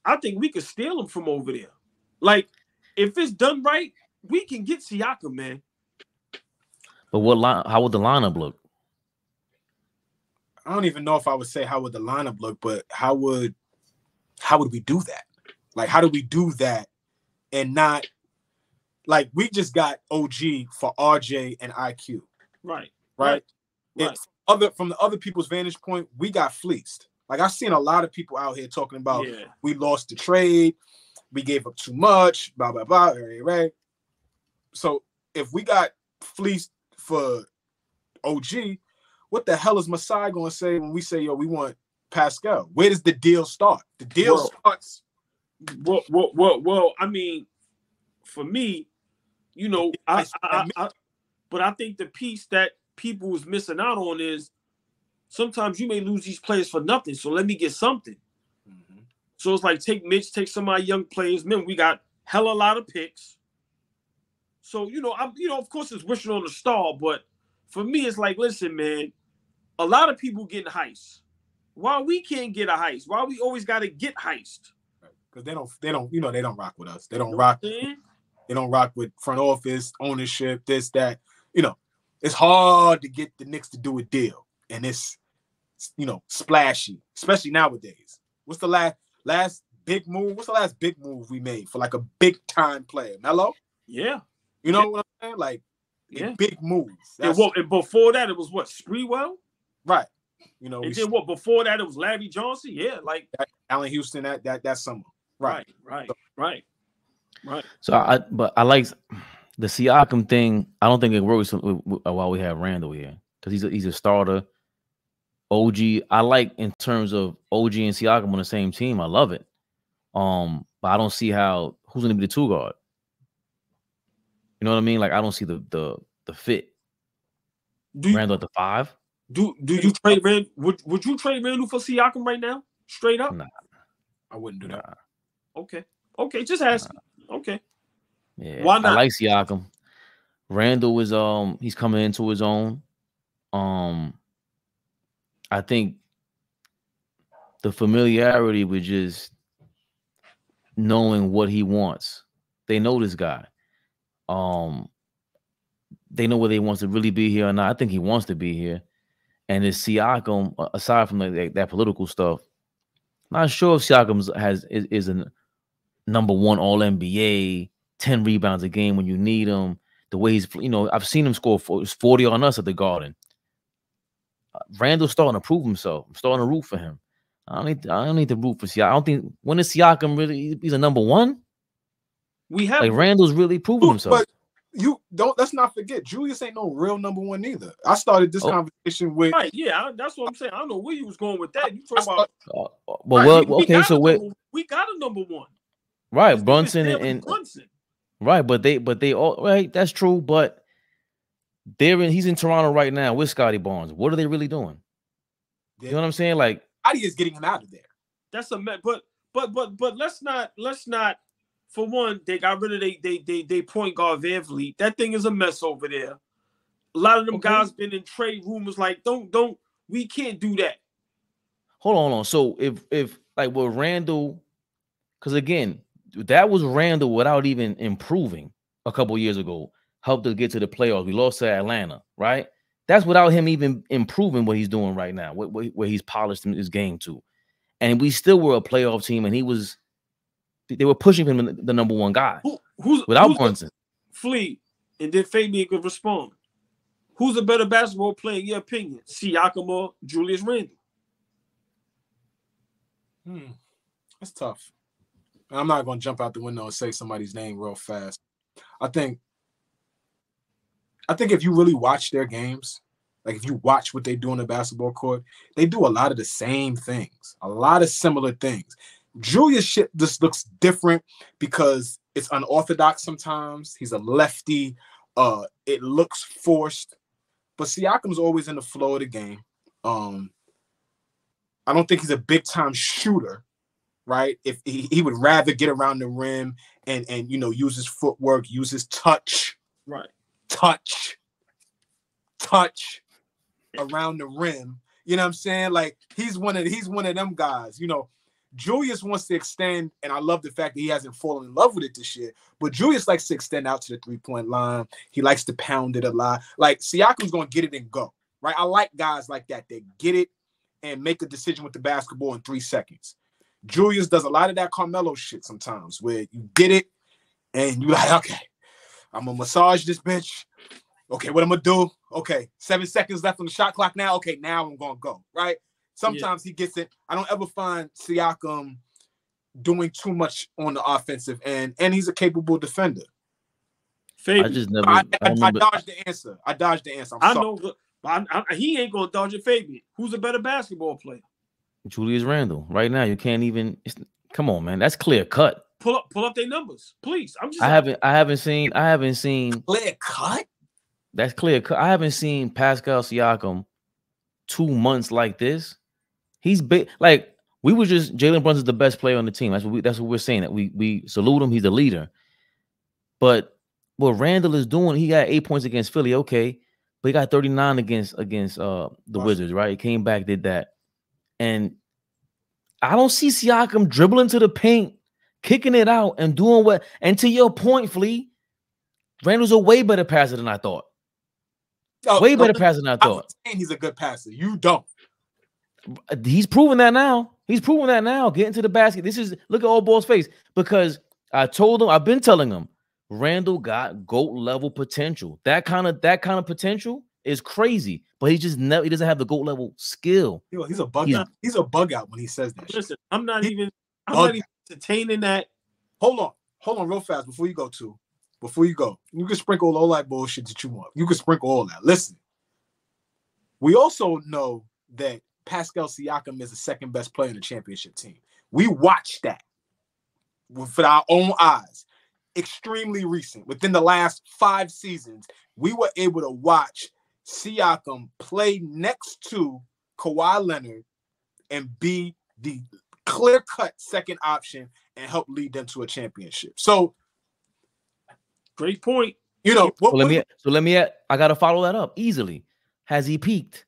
I think we could steal him from over there. Like, if it's done right, we can get Siakam, man. But how would the lineup look? I don't even know if I would say how would the lineup look, but how would we do that? Like, how do we do that and not like we just got OG for RJ and IQ. Right. From the other people's vantage point, we got fleeced. Like, I've seen a lot of people out here talking about we lost the trade, we gave up too much, blah, blah, blah, right? So if we got fleeced for OG, what the hell is Masai going to say when we say, yo, we want Pascal? Where does the deal start? The deal starts. Well, I mean, for me, you know, but I think the piece that people was missing out on is sometimes you may lose these players for nothing. So let me get something. Mm-hmm. So it's like take Mitch, take some of my young players. Man, we got a lot of picks. So, of course it's wishing on a star, but for me, it's like, listen, man, a lot of people getting heist. Why we can't get a heist? Why we always got to get heist? Because they don't rock with us. They don't rock. They don't rock with front office, ownership, this, that. It's hard to get the Knicks to do a deal. And it's, splashy, especially nowadays. What's the last big move? What's the last big move we made for like a big time player? Melo? Yeah. You know what I'm saying? Like a big move. And before that, it was what? Sprewell? Right. And then what? Before that, it was Larry Johnson? Yeah, like Allen Houston that summer. Right. So I like the Siakam thing. I don't think it works while we have Randle here because he's a starter. OG, I like in terms of OG and Siakam on the same team. I love it. But I don't see who's going to be the two guard. You know what I mean? Like I don't see the fit. Randle at the 5. Do you trade Randle? Would you trade Randle for Siakam right now? Straight up? Nah, I wouldn't do that. Okay, just ask. Okay. Yeah. Why not? I like Siakam. Randle is he's coming into his own. I think the familiarity with just knowing what he wants. They know this guy. They know whether he wants to really be here or not. I think he wants to be here. And it's Siakam, aside from that political stuff, not sure if Siakam is a number 1 All-NBA, 10 rebounds a game when you need him. The way he's, I've seen him score 40 on us at the Garden. Randle's starting to prove himself. I'm starting to root for him. I don't need to root for Siakam. I don't think when is Siakam really? He's a number 1. We have Randle's really proven himself. But let's not forget, Julius ain't no real number 1 either. I started this conversation with that's what I'm saying. I don't know where you was going with that. You talking about we got a number 1. Right, Brunson and Brunson. Right, but they all right, that's true, but he's in Toronto right now with Scotty Barnes. What are they really doing? You know what I'm saying? Like Scotty is getting him out of there. That's but let's not for one, they got rid of they point guard Van Vliet. That thing is a mess over there. A lot of them guys been in trade rumors like we can't do that. Hold on. So if like with Randle, because again, that was Randle without even improving a couple years ago. Helped us get to the playoffs. We lost to Atlanta, right? That's without him even improving what he's doing right now, where he's polished his game to. And we still were a playoff team, and they were pushing him the number 1 guy. Who's Brunson? Flea, and then Fabian could respond. Who's a better basketball player in your opinion? Siakam or Julius Randle? That's tough. I'm not going to jump out the window and say somebody's name real fast. I think if you really watch their games, like if you watch what they do on the basketball court, they do a lot of the same things, a lot of similar things. Julius shit just looks different because it's unorthodox sometimes. He's a lefty. It looks forced. But Siakam's always in the flow of the game. I don't think he's a big-time shooter, right? If he would rather get around the rim and use his footwork, use his touch. Right. Touch around the rim. You know what I'm saying? Like he's one of them guys, Julius wants to extend, and I love the fact that he hasn't fallen in love with it this year. But Julius likes to extend out to the three-point line. He likes to pound it a lot. Like Siakam's going to get it and go, right? I like guys like that. They get it and make a decision with the basketball in 3 seconds. Julius does a lot of that Carmelo shit sometimes, where you get it and you're like, okay, I'm gonna massage this bitch. Okay, what I'm gonna do? Okay, 7 seconds left on the shot clock now. Okay, now I'm gonna go, right? Sometimes he gets it. I don't ever find Siakam doing too much on the offensive end, and he's a capable defender. Fabian. I just never. I dodged the answer. I dodged the answer. I know, but he ain't gonna dodge it. Fabian, who's a better basketball player? Julius Randle. Right now, you can't even. Come on, man. That's clear cut. Pull up their numbers, please. I haven't seen clear cut. That's clear cut. I haven't seen Pascal Siakam 2 months like this. He's big. Like we were just Jalen Brunson's the best player on the team. That's what we're saying. That we salute him. He's a leader. But what Randle is doing, he got 8 points against Philly, okay, but he got 39 against the Wizards, right? He came back, did that, and I don't see Siakam dribbling to the paint, kicking it out, and doing what. And to your point, Flea, Randle's a way better passer than I thought. Way better passer than I thought. I'm saying he's a good passer. You don't. He's proven that now. He's proven that now. Getting to the basket. Look at AllBall's face. Because I've been telling him, Randle got GOAT level potential. That kind of potential is crazy. But he doesn't have the GOAT level skill. Yo, he's a bug out. He's a bug out when he says that. Listen, I'm not even entertaining that. Hold on, real fast before you go. You can sprinkle all that bullshit that you want. You can sprinkle all that. Listen, we also know that Pascal Siakam is the second best player in the championship team. We watched that with our own eyes. Extremely recent. Within the last 5 seasons, we were able to watch Siakam play next to Kawhi Leonard and be the clear-cut second option and help lead them to a championship. So, great point. You know, I got to follow that up easily. Has he peaked?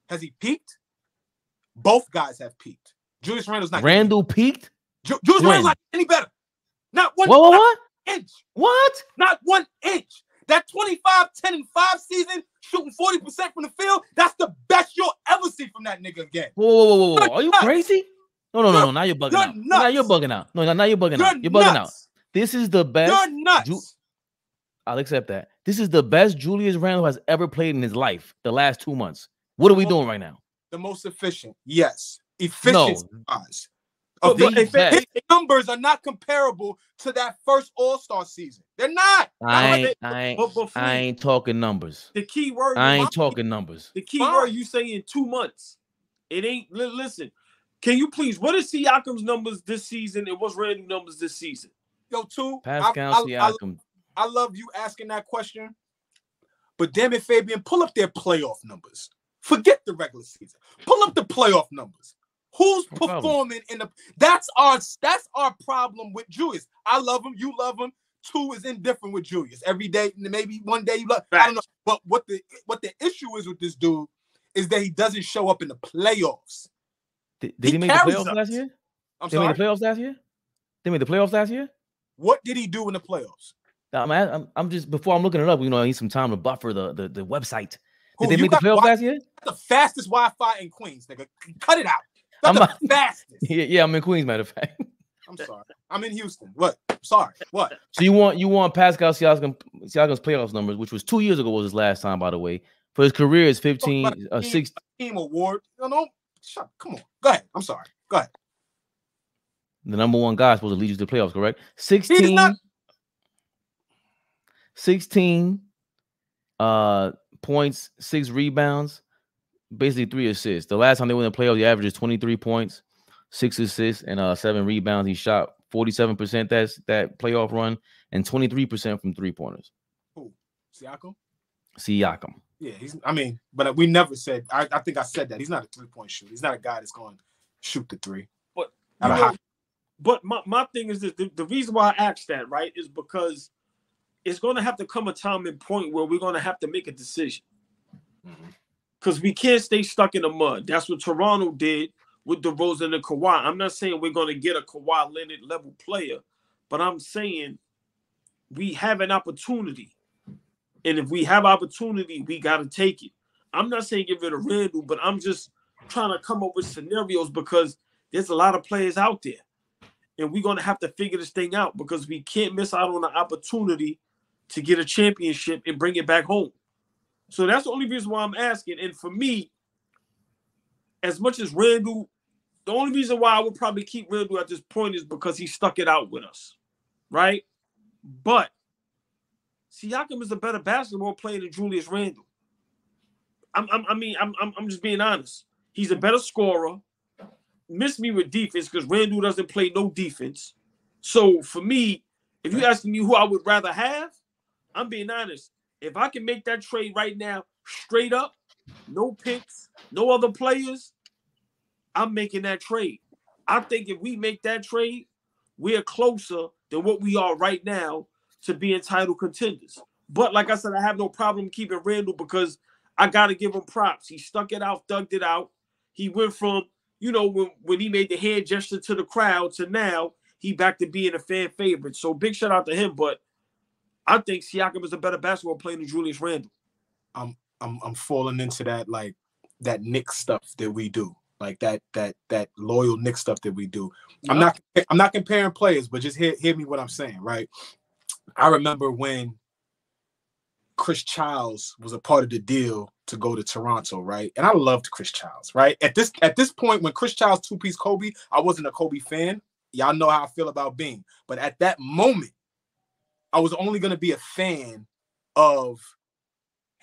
Has he peaked? Both guys have peaked. Julius Randle's not. Randle peaked? Julius Randle's not any better. Not one inch. What? Not 1 inch. That 25, 10, and 5 season, shooting 40% from the field, that's the best you'll ever see from that nigga again. Whoa. Are you crazy? No. Now you're bugging out. Now you're bugging out. No, now you're bugging out. You're bugging out. This is the best. You're nuts. I'll accept that. This is the best Julius Randle has ever played in his life the last 2 months. What are we doing right now? The most efficient. Yes. Efficient. No. His numbers are not comparable to that first All-Star season. They're not. I ain't talking numbers. The key word. I ain't talking numbers. The key word you say in 2 months. It ain't. Listen. Can you please? What is Siakam's numbers this season and what's Randle's numbers this season? Yo, too. Pascal Siakam. I love you asking that question, but damn it, Fabian, pull up their playoff numbers. Forget the regular season. Pull up the playoff numbers. Who's performing in the? That's our problem with Julius. I love him. You love him. 2 is indifferent with Julius. Every day, maybe one day you love. I don't know. But what the issue is with this dude is that he doesn't show up in the playoffs. Did he make the playoffs last year? I'm sorry. They made the playoffs last year? They made the playoffs last year? What did he do in the playoffs? I'm just before I'm looking it up. I need some time to buffer the website. Did they make the playoffs last year? The fastest Wi-Fi in Queens, nigga. Cut it out. That's the fastest. Yeah, I'm in Queens, matter of fact. I'm sorry. I'm in Houston. What? Sorry. What? So you want Pascal Siakam's playoffs numbers, which was 2 years ago was his last time, by the way. For his career is 15, 6 team award. No. Shut. Come on. Go ahead. I'm sorry. Go ahead. The number 1 guy is supposed to lead you to the playoffs, correct? 16 points, 6 rebounds, basically 3 assists. The last time they went in the playoffs, the average is 23 points, 6 assists, and 7 rebounds. He shot 47% that playoff run and 23% from 3-pointers. Who? Siakam. Yeah, but we never said. I think I said that he's not a 3-point shooter. He's not a guy that's going to shoot the 3. But my thing is that the reason why I asked that, right, is because it's going to have to come a time and point where we're going to have to make a decision. Because we can't stay stuck in the mud. That's what Toronto did with DeRozan and Kawhi. I'm not saying we're going to get a Kawhi Leonard level player, but I'm saying we have an opportunity. And if we have opportunity, we got to take it. I'm not saying get rid of Randle, but I'm just trying to come up with scenarios because there's a lot of players out there. And we're going to have to figure this thing out because we can't miss out on the opportunity to get a championship and bring it back home. So that's the only reason why I'm asking. And for me, as much as Randle, the only reason why I would probably keep Randle at this point is because he stuck it out with us, right? But Siakam is a better basketball player than Julius Randle. I'm just being honest. He's a better scorer. Miss me with defense because Randle doesn't play no defense. So for me, if you're asking me who I would rather have, I'm being honest. If I can make that trade right now, straight up, no picks, no other players, I'm making that trade. I think if we make that trade, we're closer than what we are right now to being title contenders. But like I said, I have no problem keeping Randle because I got to give him props. He stuck it out, thugged it out. He went from, when he made the hand gesture to the crowd to now he back to being a fan favorite. So big shout out to him. But I think Siakam is a better basketball player than Julius Randle. I'm falling into that, like that Knicks stuff that we do. Like that loyal Knicks stuff that we do. Yep. I'm not comparing players, but just hear me what I'm saying, right? I remember when Chris Childs was a part of the deal to go to Toronto, right? And I loved Chris Childs, right? At this point, when Chris Childs two-piece Kobe, I wasn't a Kobe fan. Y'all know how I feel about Bean. But at that moment, I was only going to be a fan of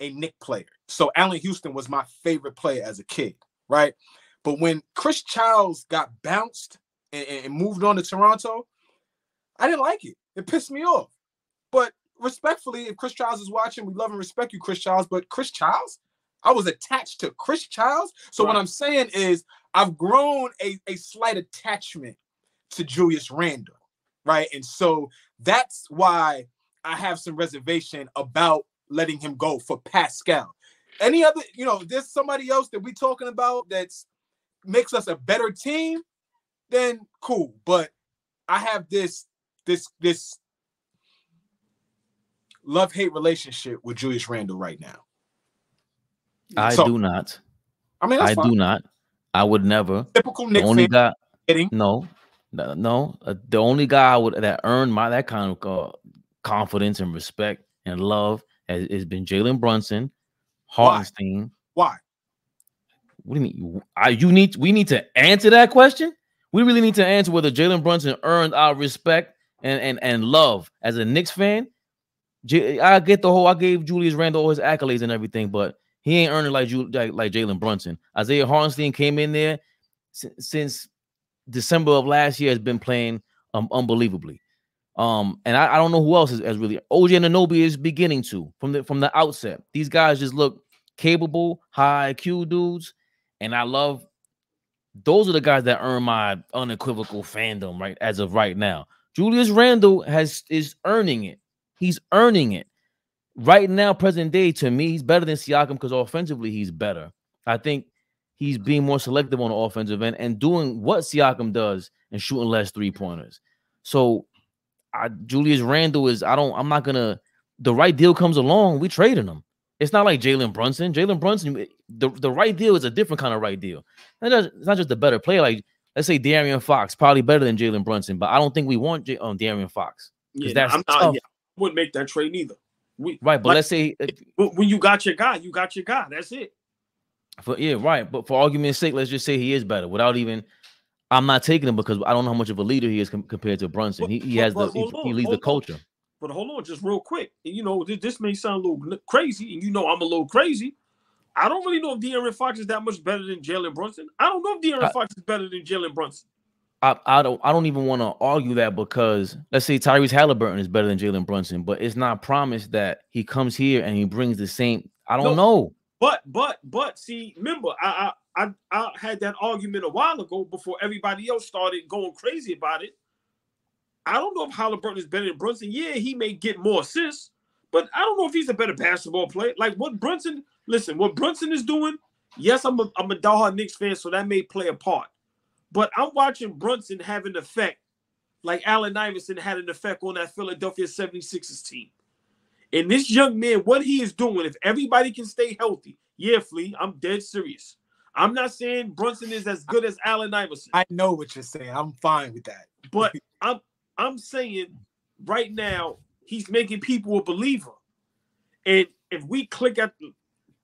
a Knick player. So Allen Houston was my favorite player as a kid, right? But when Chris Childs got bounced and moved on to Toronto, I didn't like it. It pissed me off. But respectfully, if Chris Childs is watching, we love and respect you, Chris Childs. But Chris Childs, I was attached to Chris Childs. So What I'm saying is I've grown a slight attachment to Julius Randle, right? And so that's why I have some reservation about letting him go for Pascal. Any other, there's somebody else that we're talking about that's makes us a better team, then cool. But I have this love-hate relationship with Julius Randle right now. I do not. I mean, that's fine. Do not. I would never. Typical Knicks only fan. Guy. Kidding. No. The only guy that earned that kind of confidence and respect and love has been Jalen Brunson, Hartenstein. Why? What do you mean? We need to answer that question. We really need to answer whether Jalen Brunson earned our respect and love as a Knicks fan. I get I gave Julius Randle all his accolades and everything, but he ain't earned it like Jalen Brunson. Isaiah Hartenstein came in there since December of last year, has been playing unbelievably. And I don't know who else has really. OG Anunoby is beginning to from the outset. These guys just look capable, high IQ dudes, and I love. Those are the guys that earn my unequivocal fandom right as of right now. Julius Randle is earning it. He's earning it right now. Present day, to me, he's better than Siakam because offensively he's better. I think he's being more selective on the offensive end and doing what Siakam does and shooting less 3-pointers. So Julius Randle is. I'm not gonna. The right deal comes along, we trading him. It's not like Jalen Brunson. Jalen Brunson, the right deal is a different kind of right deal. It's not just a better player. Like, let's say De'Aaron Fox, probably better than Jalen Brunson, but I don't think we want De'Aaron Fox. Yeah, I wouldn't make that trade either. But let's say when you got your guy, you got your guy. That's it. But for argument's sake, let's just say he is better. Without even, I'm not taking him because I don't know how much of a leader he is compared to Brunson. He leads the culture. But hold on, just real quick. This may sound a little crazy, and I'm a little crazy. I don't really know if De'Aaron Fox is that much better than Jalen Brunson. I don't know if De'Aaron Fox is better than Jalen Brunson. I don't even want to argue that because let's say Tyrese Halliburton is better than Jalen Brunson, but it's not promised that he comes here and he brings the same. I don't know. But see, remember, I had that argument a while ago before everybody else started going crazy about it. I don't know if Halliburton is better than Brunson. Yeah, he may get more assists, but I don't know if he's a better basketball player. Like what Brunson is doing. Yes, I'm a diehard Knicks fan, so that may play a part. But I'm watching Brunson have an effect like Allen Iverson had an effect on that Philadelphia 76ers team. And this young man, what he is doing, if everybody can stay healthy, yeah, Flea, I'm dead serious. I'm not saying Brunson is as good as Allen Iverson. I know what you're saying. I'm fine with that. But I'm saying right now, he's making people a believer. And if we click at the,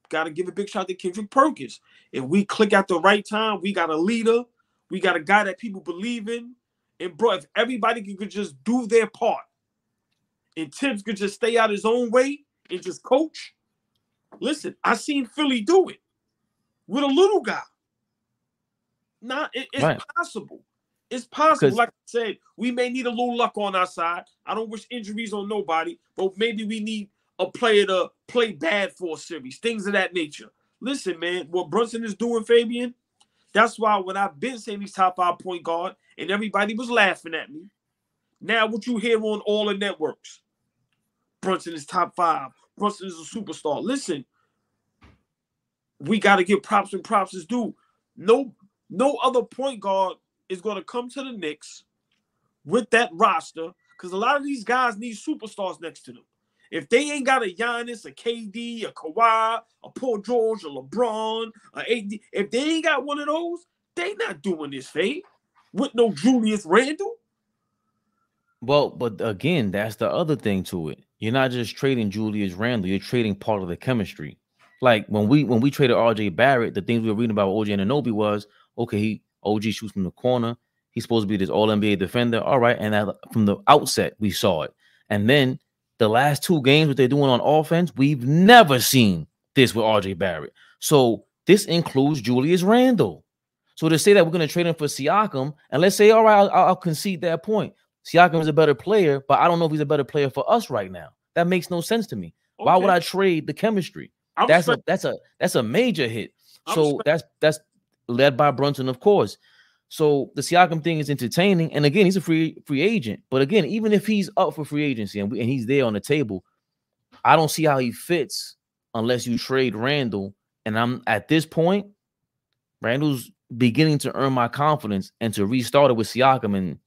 got to give a big shout to Kendrick Perkins. If we click at the right time, we got a leader. We got a guy that people believe in. And bro, if everybody could just do their part and Tibbs could just stay out his own way and just coach. Listen, I seen Philly do it with a little guy. It's possible. It's possible. Like I said, we may need a little luck on our side. I don't wish injuries on nobody, but maybe we need a player to play bad for a series, things of that nature. Listen, man, what Brunson is doing, Fabian, that's why when I've been saying he's top 5 point guard and everybody was laughing at me, now what you hear on all the networks, Brunson is top 5. Brunson is a superstar. Listen, we got to give props and props is due. No other point guard is going to come to the Knicks with that roster because a lot of these guys need superstars next to them. If they ain't got a Giannis, a KD, a Kawhi, a Paul George, a LeBron, a AD, if they ain't got one of those, they not doing this, Fade, with no Julius Randle. Well, but again, that's the other thing to it. You're not just trading Julius Randle, you're trading part of the chemistry. Like when we traded RJ Barrett, the things we were reading about OG Anunoby was, okay, OG shoots from the corner. He's supposed to be this all-NBA defender. All right, and that, from the outset, we saw it. And then the last 2 games, what they're doing on offense, we've never seen this with RJ Barrett. So this includes Julius Randle. So to say that we're going to trade him for Siakam, and let's say, all right, I'll concede that point. Siakam is a better player, but I don't know if he's a better player for us right now. That makes no sense to me. Okay. Why would I trade the chemistry? That's a major hit. So that's led by Brunson, of course. So the Siakam thing is entertaining, and again, he's a free agent. But again, even if he's up for free agency and he's there on the table, I don't see how he fits unless you trade Randle. And I'm at this point, Randle's beginning to earn my confidence, and to restart it with Siakam and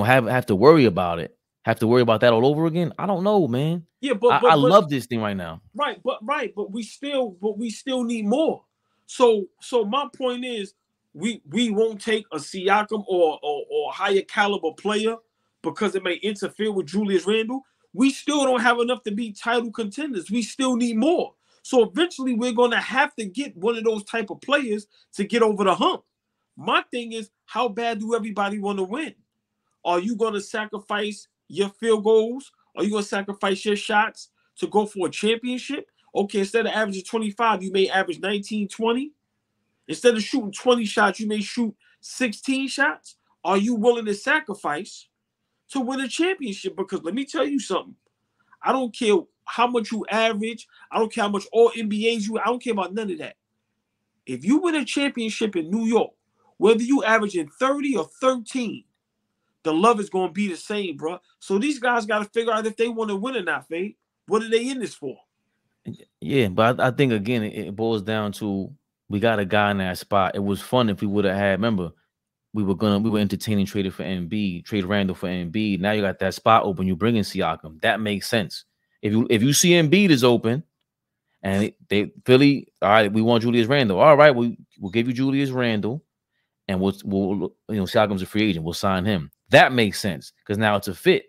have to worry about it, have to worry about that all over again. I don't know, man. Yeah, but I love this thing right now. But we still need more. So my point is, we won't take a Siakam or a higher caliber player because it may interfere with Julius Randle. We still don't have enough to be title contenders. We still need more. So eventually we're going to have to get one of those type of players to get over the hump. My thing is, how bad do everybody want to win? Are you going to sacrifice your field goals? Are you going to sacrifice your shots to go for a championship? Okay, instead of averaging 25, you may average 19, 20. Instead of shooting 20 shots, you may shoot 16 shots. Are you willing to sacrifice to win a championship? Because let me tell you something. I don't care how much you average. I don't care how much all NBAs I don't care about none of that. If you win a championship in New York, whether you averaging 30 or 13, the love is going to be the same, bro. So these guys got to figure out if they want to win or not, Fade. What are they in this for? Yeah, but I think, again, it boils down to we got a guy in that spot. It was fun if we would have had, remember, we were entertaining trade Randle for Embiid. Now you got that spot open. You bring in Siakam. That makes sense. If you see Embiid is open and Philly, all right, we want Julius Randle. All right, we'll give you Julius Randle, and we'll Siakam's a free agent. We'll sign him. That makes sense because now it's a fit.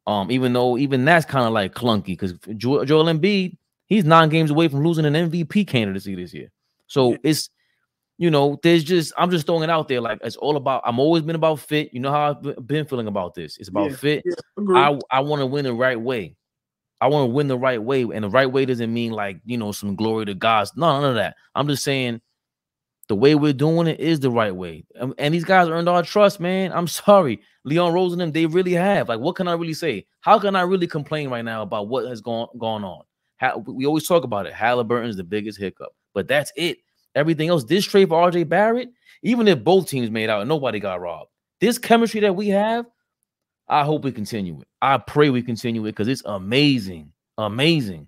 Even that's kind of like clunky because Joel Embiid, he's 9 games away from losing an MVP candidacy this year. So it's, I'm just throwing it out there. Like, it's all about, I'm always been about fit. You know how I've been feeling about this. It's about fit. Yeah, I want to win the right way. I want to win the right way. And the right way doesn't mean like, some glory to God. None of that. I'm just saying the way we're doing it is the right way. And these guys earned our trust, man. I'm sorry. Leon Rose and them, they really have. Like, what can I really say? How can I really complain right now about what has gone on? We always talk about it. Halliburton's the biggest hiccup. But that's it. Everything else, this trade for RJ Barrett, even if both teams made out and nobody got robbed, this chemistry that we have, I hope we continue it. I pray we continue it because it's amazing. Amazing.